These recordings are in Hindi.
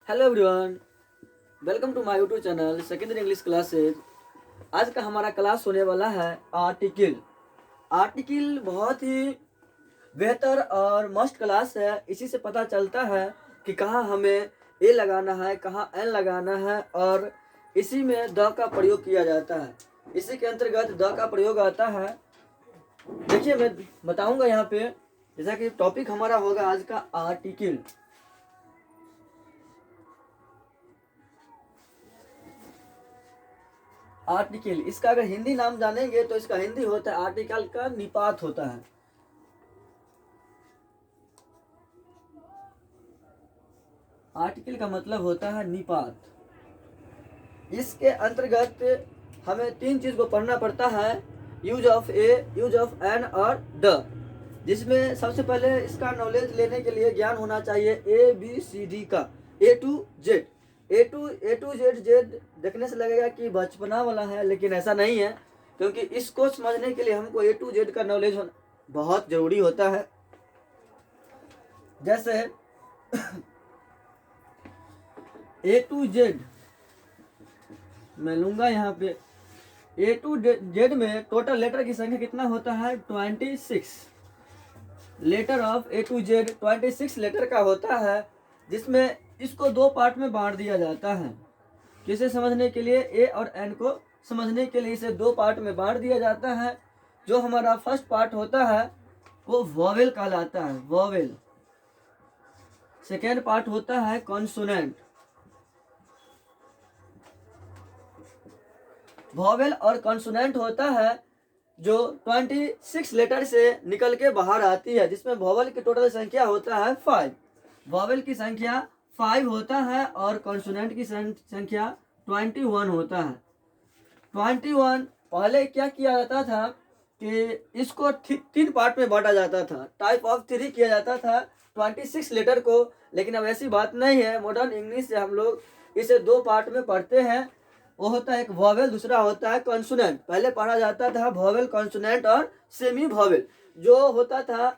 Hello everyone, welcome to my YouTube channel secondary English classes. आज का हमारा क्लास होने वाला है आर्टिकल। आर्टिकल बहुत ही बेहतर और मस्त क्लास है। इसी से पता चलता है कि कहाँ हमें ए लगाना है, कहाँ एन लगाना है, और इसी में द का प्रयोग किया जाता है। इसी के अंतर्गत द का प्रयोग आता है। देखिए, मैं बताऊंगा यहाँ पे, जैसा कि टॉपिक हमारा होगा आज का आर्टिकल। आर्टिकल, इसका अगर हिंदी नाम जानेंगे तो इसका हिंदी होता है आर्टिकल का निपात होता है। आर्टिकल का मतलब होता है निपात। इसके अंतर्गत हमें तीन चीज को पढ़ना पड़ता है, use of a, use of an और द। जिसमें सबसे पहले इसका नॉलेज लेने के लिए ज्ञान होना चाहिए ए बी सी डी का, A to Z. A to Z Z देखने से लगेगा कि बचपना वाला है, लेकिन ऐसा नहीं है, क्योंकि इसको समझने के लिए हमको ए टू जेड का नॉलेज होना बहुत जरूरी होता है। जैसे ए टू जेड मैं लूंगा यहाँ पे। ए टू जेड में टोटल लेटर की संख्या कितना होता है? 26 letter of A to Z 26 letter का होता है, जिसमें इसको दो पार्ट में बांट दिया जाता है। किसे समझने के लिए? ए और एन को समझने के लिए इसे दो पार्ट में बांट दिया जाता है। जो हमारा फर्स्ट पार्ट होता है वो वॉवेल कहलाता है, वॉवेल। सेकेंड पार्ट होता है कॉन्सोनेंट। वॉवेल और कॉन्सोनेंट होता है जो 26 लेटर से निकल के बाहर आती है, जिसमें वॉवेल की टोटल संख्या होता है 5। वॉवेल की संख्या 5 होता है और कॉन्सोनेंट की संख्या 21 होता है। 21 पहले क्या किया जाता था कि इसको तीन पार्ट में बांटा जाता था, टाइप ऑफ 3 किया जाता था 26 लेटर को। लेकिन अब ऐसी बात नहीं है, मॉडर्न इंग्लिश से हम लोग इसे दो पार्ट में पढ़ते हैं। वो होता है एक वॉवेल, दूसरा होता है कॉन्सोनेंट। पहले पढ़ा जाता था वॉवेल, कॉन्सोनेंट और सेमी वॉवेल। जो होता था,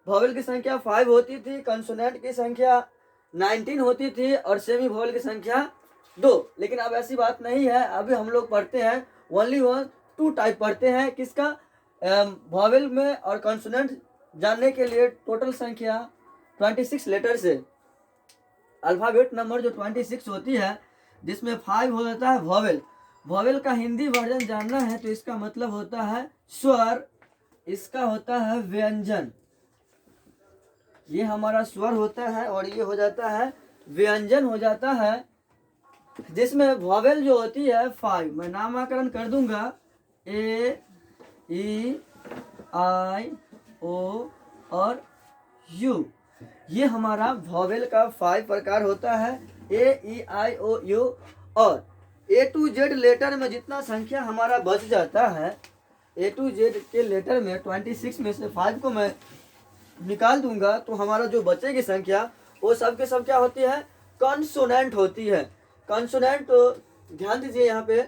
वॉवेल की संख्या 5 होती थी, कॉन्सोनेंट की संख्या 19 होती थी और सेमी वॉवेल की संख्या 2। लेकिन अब ऐसी बात नहीं है, अभी हम लोग पढ़ते हैं ओनली 2 टाइप पढ़ते हैं। किसका? वॉवेल में और कॉन्सोनेंट जानने के लिए टोटल संख्या 26 लेटर से अल्फाबेट नंबर जो 26 होती है, जिसमें 5 हो जाता है वॉवेल। वॉवेल का हिंदी वर्जन जानना है तो इसका मतलब होता है स्वर, इसका होता है व्यंजन। ये हमारा स्वर होता है और ये हो जाता है व्यंजन हो जाता है, जिसमें वॉवेल जो होती है 5। मैं नामकरण कर दूंगा, ए, ई, आई, ओ और यू। ये हमारा वॉवेल का 5 प्रकार होता है, ए, ई, आई, ओ, यू। और ए टू जेड लेटर में जितना संख्या हमारा बच जाता है, ए टू जेड के लेटर में 26 में से 5 को मैं निकाल दूंगा तो हमारा जो बचेगी संख्या वो सब के सब क्या होती है? कॉन्सोनेंट होती है। कॉन्सोनेंट तो ध्यान दीजिए, यहाँ पे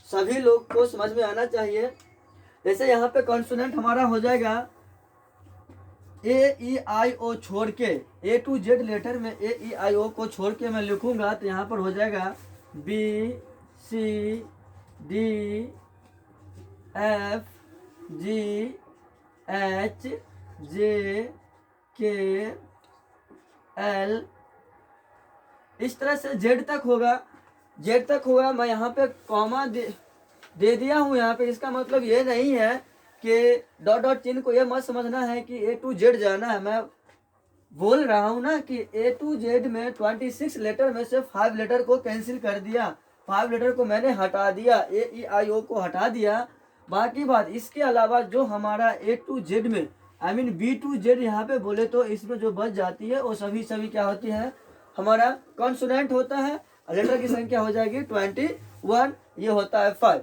सभी लोग को समझ में आना चाहिए। जैसे यहाँ पे कॉन्सोनेंट हमारा हो जाएगा ए, ई, आई, ओ छोड़ के, ए टू जेड लेटर में ए, ई, आई, ओ को छोड़ के मैं लिखूंगा तो यहाँ पर हो जाएगा बी, सी, डी, एफ, जी, एच, जे, के, एल। इस तरह से जेड तक होगा, जेड तक होगा। मैं यहाँ पे कॉमा दे दिया हूँ यहाँ पे। इसका मतलब ये नहीं है कि डॉट डॉट चिन्ह को ये मत समझना है कि ए टू जेड जाना है। मैं बोल रहा हूँ ना कि ए टू जेड में 26 लेटर में से 5 लेटर को कैंसिल कर दिया, 5 लेटर को मैंने हटा दिया, ए, ई, आई, ओ को हटा दिया। बाकी बात इसके अलावा जो हमारा ए टू जेड में I mean B to Z यहाँ पे बोले तो इसमें जो बच जाती है वो सभी क्या होती है? हमारा कॉन्सोनेंट होता है। लेटर की संख्या हो जाएगी 21, ये होता है 5।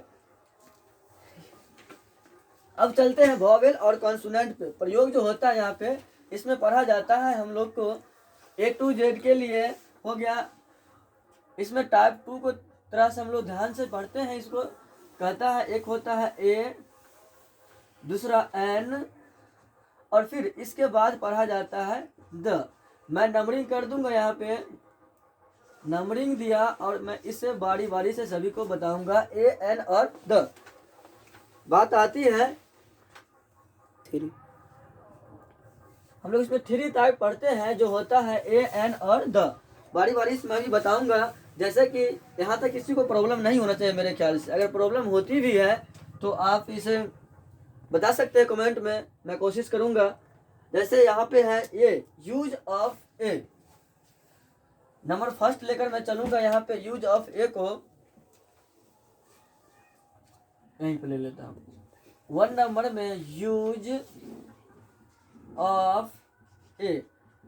अब चलते हैं वॉवेल और कॉन्सोनेंट पे। प्रयोग जो होता है यहाँ पे, इसमें पढ़ा जाता है हम लोग को ए टू जेड के लिए हो गया। इसमें टाइप 2 को तरह से हम लोग ध्यान से पढ़ते हैं। इसको कहता है, एक होता है ए, दूसरा एन, और फिर इसके बाद पढ़ा जाता है द। मैं नंबरिंग कर दूंगा यहाँ पे नंबरिंग दिया और मैं इसे बारी बारी से सभी को बताऊंगा ए एन और द। बात आती है थ्री। हम लोग इसमें 3 टाइप पढ़ते हैं जो होता है ए एन और द। बारी बारी से मैं भी बताऊंगा, जैसे कि यहाँ तक किसी को प्रॉब्लम नहीं होना चाहिए मेरे ख्याल से। अगर प्रॉब्लम होती भी है तो आप इसे बता सकते हैं कमेंट में, मैं कोशिश करूंगा। जैसे यहाँ पे है a, use of a. Number first लेकर मैं चलूंगा यहाँ पे यूज ऑफ ए को यहीं पे ले लेता हूँ। 1 नंबर में यूज ऑफ ए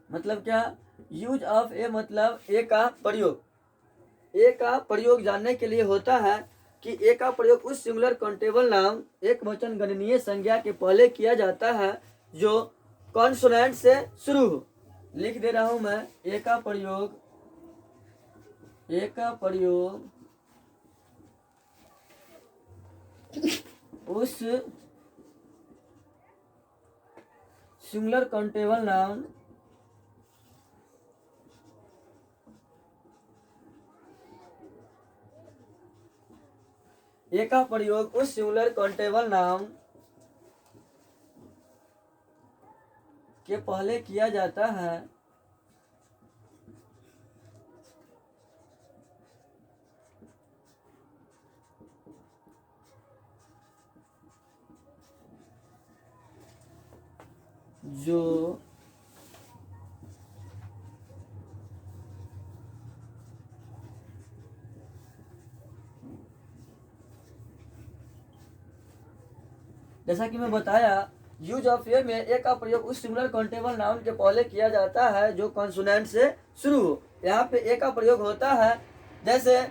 मतलब क्या? यूज ऑफ ए मतलब ए का प्रयोग। ए का प्रयोग जानने के लिए होता है कि ए का प्रयोग उस सिंगुलर काउंटेबल नाम एक वचन गणनीय संज्ञा के पहले किया जाता है जो कॉन्सोनेंट से शुरू हो। लिख दे रहा हूं मैं, ए का प्रयोग उस सिंगुलर काउंटेबल नाउन ए का प्रयोग उस सिंगुलर काउंटेबल नाउन के पहले किया जाता है जो जैसा कि मैं बताया, यूज ऑफ ए में ए का प्रयोग उस सिंगुलर काउंटेबल नाउन के पहले किया जाता है जो कॉन्सोनेंट से शुरू हो। यहाँ पे ए का प्रयोग होता है जैसे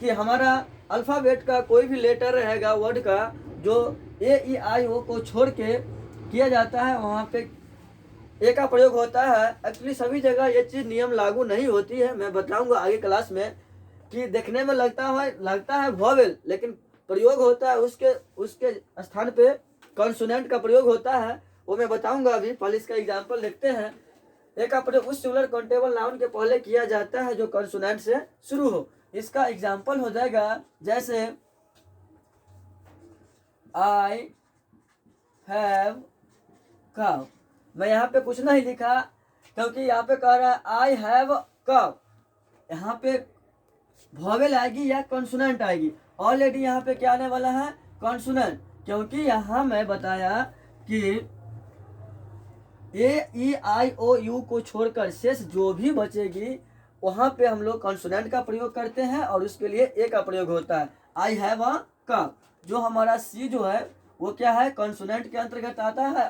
कि हमारा अल्फ़ाबेट का कोई भी लेटर रहेगा वर्ड का जो ए ई आई ओ को छोड़ के किया जाता है, वहाँ पे ए का प्रयोग होता है। एक्चुअली सभी जगह ये चीज़ नियम लागू नहीं होती है, मैं बताऊंगा आगे क्लास में कि देखने में लगता है वॉवेल, लेकिन प्रयोग होता है उसके उसके स्थान पे कॉन्सोनेंट का प्रयोग होता है, वो मैं बताऊंगा अभी। पहले इसका एग्जांपल देखते हैं। ए का प्रयोग उस सिंगुलर काउंटेबल नाउन के पहले किया जाता है जो कॉन्सोनेंट से शुरू हो। इसका एग्जांपल हो जाएगा जैसे आई हैव काउ। मैं यहाँ पे कुछ नहीं लिखा क्योंकि यहाँ पे कह रहा है आई हैव काउ। यहाँ पे वॉवेल आएगी या कॉन्सोनेंट आएगी? ऑलरेडी यहाँ पे क्या आने वाला है? कॉन्सोनेंट, क्योंकि यहाँ मैं बताया कि ए ई आई ओ यू को छोड़कर शेष जो भी बचेगी वहाँ पे हम लोग कॉन्सोनेंट का प्रयोग करते हैं और उसके लिए ए का प्रयोग होता है। आई हैव अ कप, जो हमारा सी जो है वो क्या है? कॉन्सोनेंट के अंतर्गत आता है।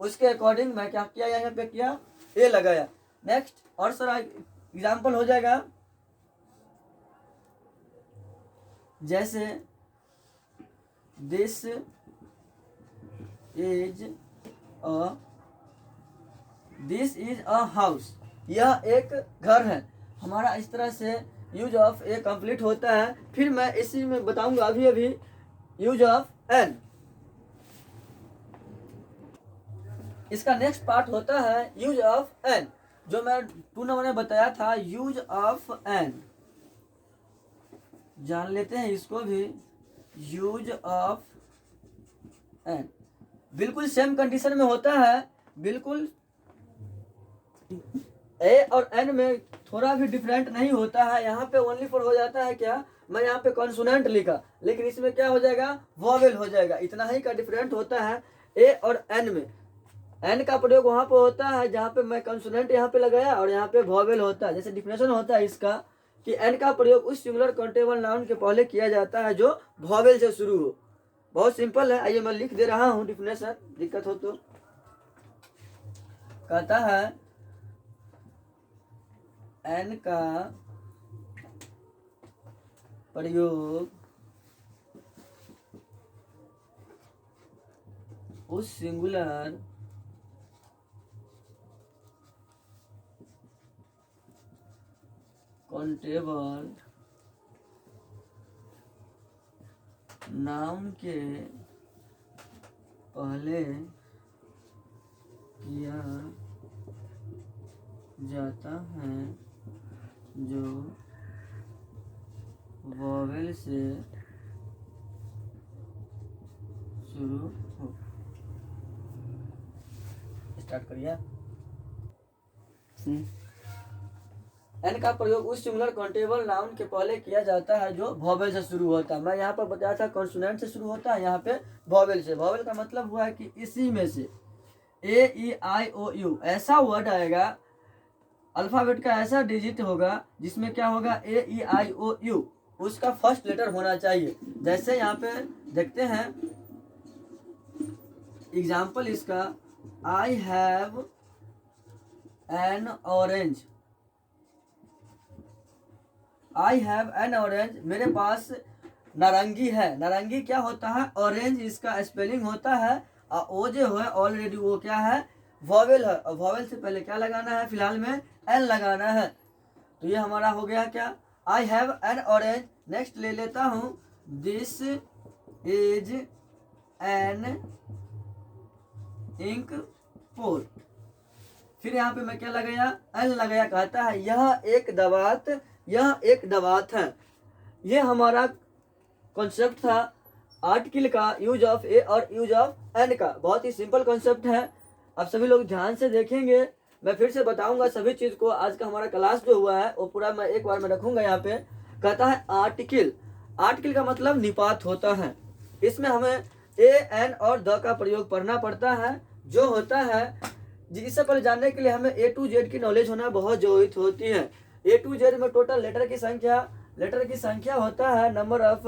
उसके अकॉर्डिंग मैं क्या किया, यहाँ पे किया ए लगाया। नेक्स्ट और सर एग्जाम्पल हो जाएगा जैसे दिस इज अ हाउस, यह एक घर है हमारा। इस तरह से यूज ऑफ ए कंप्लीट होता है। फिर मैं इसी में बताऊंगा अभी यूज ऑफ एन। इसका नेक्स्ट पार्ट होता है यूज ऑफ एन, जो मैं 2 नंबर में बताया था। यूज ऑफ एन जान लेते हैं इसको भी। यूज ऑफ एन बिल्कुल सेम कंडीशन में होता है, बिल्कुल ए और एन में थोड़ा भी डिफरेंट नहीं होता है। यहाँ पे ओनली फॉर हो जाता है क्या, मैं यहाँ पे कॉन्सोनेंट लिखा लेकिन इसमें क्या हो जाएगा? वॉवेल हो जाएगा। इतना ही का डिफरेंट होता है ए और एन में। एन का प्रयोग वहाँ पे होता है जहाँ पे मैं कॉन्सोनेंट यहाँ पे लगाया और यहाँ पे वॉवेल होता है। जैसे डिफिनेशन होता है इसका कि एन का प्रयोग उस सिंगुलर काउंटेबल नाउन के पहले किया जाता है जो वॉवेल से शुरू हो। बहुत सिंपल है, आइए मैं लिख दे रहा हूँ डिफिनेशन, दिक्कत हो तो। कहता है एन का प्रयोग उस सिंगुलर काउंटेबल नाउन के पहले किया जाता है जो वॉवेल से शुरू हो। स्टार्ट करिए। एन का प्रयोग उस सिंगुलर काउंटेबल नाउन के पहले किया जाता है जो वॉवेल से शुरू होता है। मैं यहाँ पर बताया था कॉन्सोनेंट से शुरू होता है, यहाँ पे वॉवेल से। वॉवेल का मतलब हुआ है कि इसी में से A-E-I-O-U ऐसा वर्ड आएगा, अल्फाबेट का ऐसा डिजिट होगा जिसमें क्या होगा A-E-I-O-U, उसका फर्स्ट लेटर होना चाहिए। जैसे यहाँ पे देखते हैं एग्जाम्पल इसका, आई have an orange. I have an orange, मेरे पास नारंगी है। नारंगी क्या होता है? ऑरेंज इसका स्पेलिंग होता है। और वो जो है ऑलरेडी वो क्या है? वॉवेल है। और वॉवेल से पहले क्या लगाना है? फिलहाल में एन लगाना है। तो ये हमारा हो गया क्या? I have an orange. Next ले लेता हूँ, this is an ink pot. फिर यहाँ पे मैं क्या लगाया? एन लगाया। कहता है यह एक दवात, यह एक दवात है। ये हमारा कॉन्सेप्ट था आर्टिकल का, यूज ऑफ ए और यूज ऑफ एन का। बहुत ही सिंपल कॉन्सेप्ट है। अब सभी लोग ध्यान से देखेंगे, मैं फिर से बताऊंगा सभी चीज को। आज का हमारा क्लास जो हुआ है वो पूरा मैं एक बार में रखूंगा। यहाँ पे कहता है आर्टिकल। आर्टिकल का मतलब निपात होता है। इसमें हमें ए, एन और द का प्रयोग पढ़ना पड़ता है। जो होता है जिससे पहले जानने के लिए हमें ए टू जेड की नॉलेज होना बहुत जरूरी होती है। ए टू जेड में टोटल लेटर की संख्या होता है, number of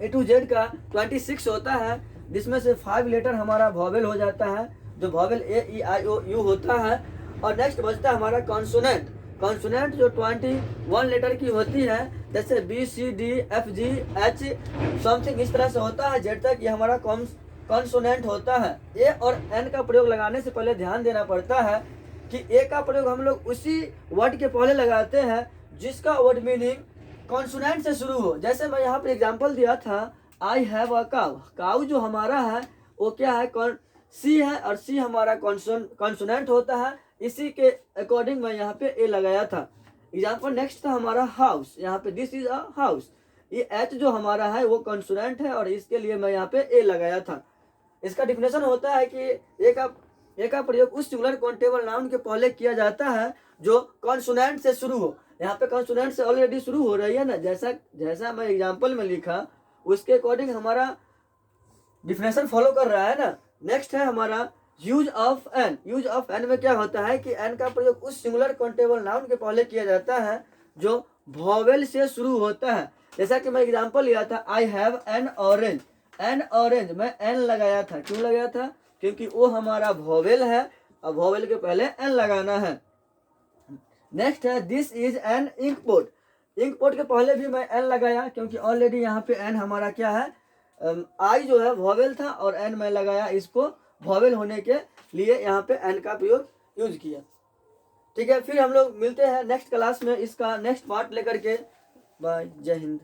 A to Z का 26 होता है, जिसमें से 5 लेटर हमारा वॉवेल हो जाता है, जो वॉवेल A-E-I-O-U होता है। और नेक्स्ट बचता है हमारा कॉन्सोनेंट। कॉन्सोनेंट जो 21 लेटर की होती है, जैसे B, C, D, F, G, H something इस तरह से होता है जेड तक। ये हमारा कॉन्सोनेंट होता है। ए और एन का प्रयोग लगाने से पहले ध्यान देना पड़ता है कि ए का प्रयोग हम लोग उसी वर्ड के पहले लगाते हैं जिसका वर्ड मीनिंग कॉन्सोनेंट से शुरू हो। जैसे मैं यहाँ पर एग्जांपल दिया था, I have a cow. Cow जो हमारा है वो क्या है? सी है, और सी हमारा कॉन्सोनेंट होता है। इसी के अकॉर्डिंग मैं यहाँ पे ए लगाया था। एग्जाम्पल नेक्स्ट था हमारा हाउस। यहाँ पे दिस इज अ हाउस। ये एच जो हमारा है वो कॉन्सोनेंट है, और इसके लिए मैं यहाँ पे ए लगाया था। इसका डिफिनेशन होता है कि ए का प्रयोग उस सिंगुलर काउंटेबल नाउन के पहले किया जाता है जो कॉन्सोनेंट से शुरू हो। यहाँ पे कॉन्सोनेंट से ऑलरेडी शुरू हो रही है ना, जैसा मैं एग्जांपल में लिखा उसके अकॉर्डिंग हमारा डिफिनेशन फॉलो कर रहा है ना। नेक्स्ट है हमारा use of an. Use of an में क्या होता है कि एन का प्रयोग उस सिंगुलर काउंटेबल नाउन के पहले किया जाता है जो वॉवेल से शुरू होता है। जैसा कि मैं एग्जांपल लिया था, आई have an orange. N orange मैं एन लगाया था। क्यों लगाया था? क्योंकि वो हमारा वॉवेल है, और वॉवेल के पहले एन लगाना है। नेक्स्ट है this is an ink pot. Ink pot के पहले भी मैं एन लगाया क्योंकि ऑलरेडी यहाँ पे एन हमारा क्या है? आई जो है वॉवेल था, और एन मैं लगाया इसको वॉवेल होने के लिए यहाँ पे एन का प्रयोग यूज किया। ठीक है, फिर हम लोग मिलते हैं नेक्स्ट क्लास में इसका नेक्स्ट पार्ट लेकर के। बाय, जय हिंद।